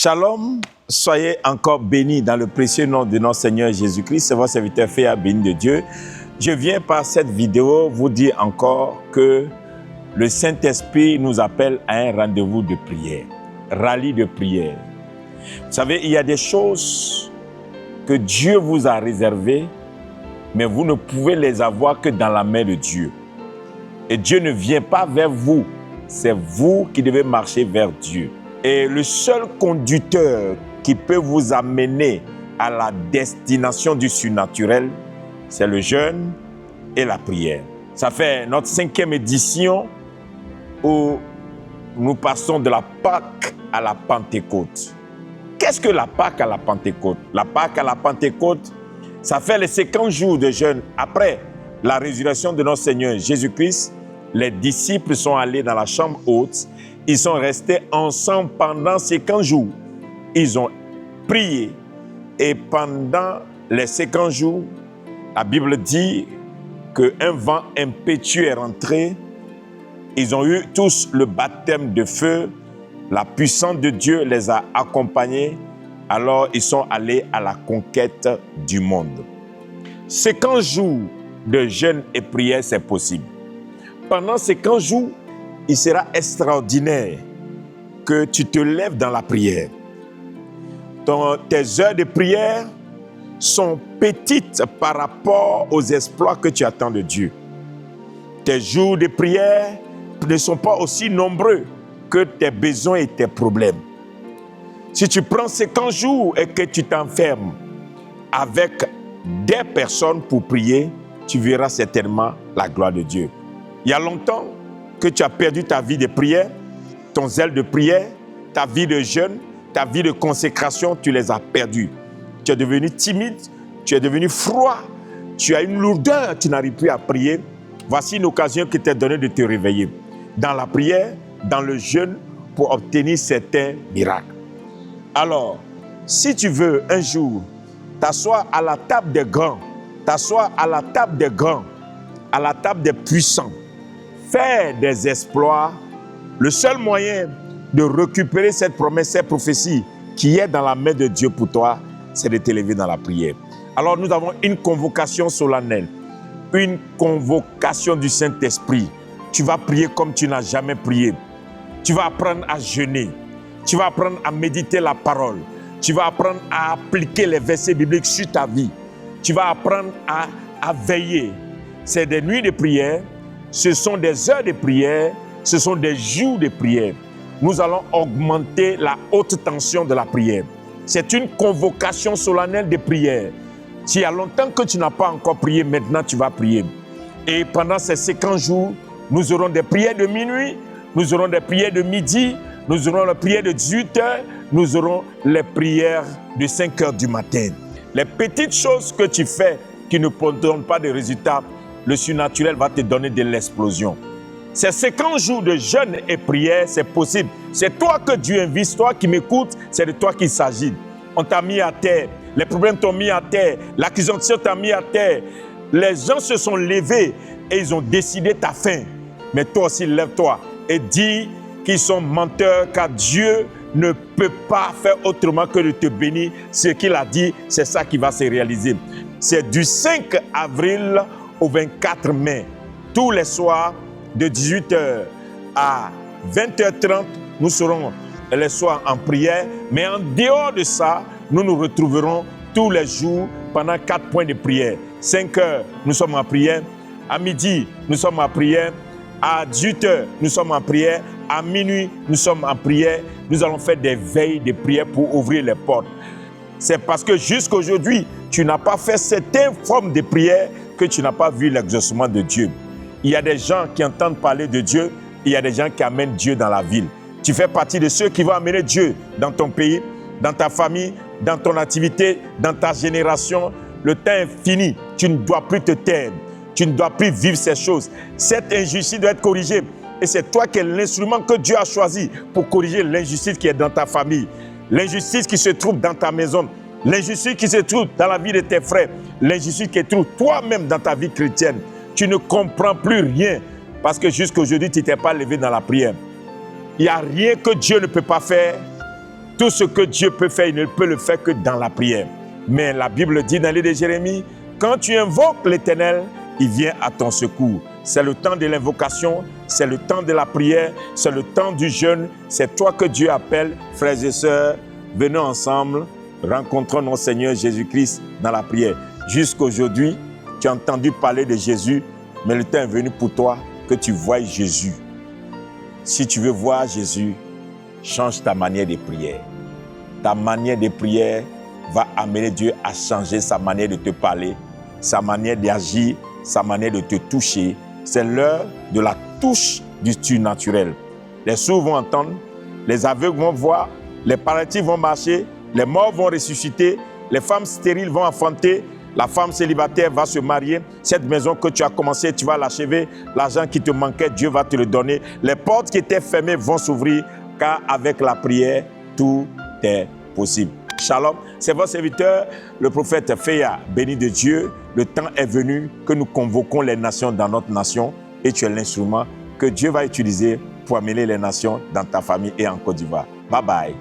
Shalom, soyez encore bénis dans le précieux nom de notre Seigneur Jésus-Christ. C'est votre serviteur Féa, béni de Dieu. Je viens par cette vidéo vous dire encore que le Saint-Esprit nous appelle à un rendez-vous de prière, rallye de prière. Vous savez, il y a des choses que Dieu vous a réservées, mais vous ne pouvez les avoir que dans la main de Dieu. Et Dieu ne vient pas vers vous, c'est vous qui devez marcher vers Dieu. Et le seul conducteur qui peut vous amener à la destination du surnaturel, c'est le jeûne et la prière. Ça fait notre 5e édition où nous passons de la Pâque à la Pentecôte. Qu'est-ce que la Pâque à la Pentecôte? La Pâque à la Pentecôte, ça fait les 50 jours de jeûne après la résurrection de notre Seigneur Jésus-Christ. Les disciples sont allés dans la chambre haute. Ils sont restés ensemble pendant 50 jours. Ils ont prié. Et pendant les 50 jours, la Bible dit qu'un vent impétueux est rentré. Ils ont eu tous le baptême de feu. La puissance de Dieu les a accompagnés. Alors, ils sont allés à la conquête du monde. 50 jours de jeûne et prière, c'est possible. Pendant 50 jours, il sera extraordinaire que tu te lèves dans la prière. Tes heures de prière sont petites par rapport aux exploits que tu attends de Dieu. Tes jours de prière ne sont pas aussi nombreux que tes besoins et tes problèmes. Si tu prends 50 jours et que tu t'enfermes avec des personnes pour prier, tu verras certainement la gloire de Dieu. Il y a longtemps que tu as perdu ta vie de prière, ton zèle de prière, ta vie de jeûne, ta vie de consécration, tu les as perdus. Tu es devenu timide, tu es devenu froid, tu as une lourdeur, tu n'arrives plus à prier. Voici une occasion qui t'est donnée de te réveiller dans la prière, dans le jeûne, pour obtenir certains miracles. Alors, si tu veux un jour t'asseoir à la table des grands, t'asseoir à la table des grands, à la table des puissants, faire des exploits, le seul moyen de récupérer cette promesse, cette prophétie qui est dans la main de Dieu pour toi, c'est de t'élever dans la prière. Alors nous avons une convocation solennelle, une convocation du Saint-Esprit. Tu vas prier comme tu n'as jamais prié. Tu vas apprendre à jeûner. Tu vas apprendre à méditer la parole. Tu vas apprendre à appliquer les versets bibliques sur ta vie. Tu vas apprendre à veiller. C'est des nuits de prière. Ce sont des heures de prière, ce sont des jours de prière. Nous allons augmenter la haute tension de la prière. C'est une convocation solennelle de prière. S'il y a longtemps que tu n'as pas encore prié, maintenant tu vas prier. Et pendant ces 50 jours, nous aurons des prières de minuit, nous aurons des prières de midi, nous aurons les prières de 18 heures, nous aurons les prières de 5 heures du matin. Les petites choses que tu fais qui ne donnent pas de résultats, le surnaturel va te donner de l'explosion. Ces 50 jours de jeûne et prière, c'est possible. C'est toi que Dieu invite, toi qui m'écoutes, c'est de toi qu'il s'agit. On t'a mis à terre, les problèmes t'ont mis à terre, l'accusation t'a mis à terre. Les gens se sont levés et ils ont décidé ta fin. Mais toi aussi, lève-toi et dis qu'ils sont menteurs, car Dieu ne peut pas faire autrement que de te bénir. Ce qu'il a dit, c'est ça qui va se réaliser. C'est du 5 avril au 24 mai, tous les soirs, de 18h à 20h30, nous serons les soirs en prière. Mais en dehors de ça, nous nous retrouverons tous les jours pendant 4 points de prière. 5h, nous sommes en prière. À midi, nous sommes en prière. À 18h, nous sommes en prière. À minuit, nous sommes en prière. Nous allons faire des veilles de prière pour ouvrir les portes. C'est parce que jusqu'à aujourd'hui, tu n'as pas fait certaines formes de prière que tu n'as pas vu l'exaucement de Dieu. Il y a des gens qui entendent parler de Dieu, il y a des gens qui amènent Dieu dans la ville. Tu fais partie de ceux qui vont amener Dieu dans ton pays, dans ta famille, dans ton activité, dans ta génération. Le temps est fini, tu ne dois plus te taire, tu ne dois plus vivre ces choses. Cette injustice doit être corrigée et c'est toi qui es l'instrument que Dieu a choisi pour corriger l'injustice qui est dans ta famille, l'injustice qui se trouve dans ta maison, l'injustice qui se trouve dans la vie de tes frères, l'injustice qui se trouve toi-même dans ta vie chrétienne. Tu ne comprends plus rien parce que jusqu'à aujourd'hui, tu ne t'es pas levé dans la prière. Il n'y a rien que Dieu ne peut pas faire Tout ce que Dieu peut faire, il ne peut le faire que dans la prière. Mais la Bible dit dans le livre de Jérémie, quand tu invoques l'Éternel, il vient à ton secours. C'est le temps de l'invocation, c'est le temps de la prière, c'est le temps du jeûne. C'est toi que Dieu appelle, frères et sœurs. Venons ensemble, rencontrons notre Seigneur Jésus-Christ dans la prière. Jusqu'aujourd'hui, tu as entendu parler de Jésus, mais le temps est venu pour toi que tu voies Jésus. Si tu veux voir Jésus, change ta manière de prière. Ta manière de prière va amener Dieu à changer sa manière de te parler, sa manière d'agir, sa manière de te toucher. C'est l'heure de la touche du surnaturel. Les sourds vont entendre, les aveugles vont voir, les paralytiques vont marcher, les morts vont ressusciter, les femmes stériles vont enfanter, la femme célibataire va se marier. Cette maison que tu as commencé, tu vas l'achever. L'argent qui te manquait, Dieu va te le donner. Les portes qui étaient fermées vont s'ouvrir, car avec la prière, tout est possible. Shalom, c'est votre serviteur, le prophète Feya, béni de Dieu. Le temps est venu que nous convoquons les nations dans notre nation et tu es l'instrument que Dieu va utiliser pour amener les nations dans ta famille et en Côte d'Ivoire. Bye bye.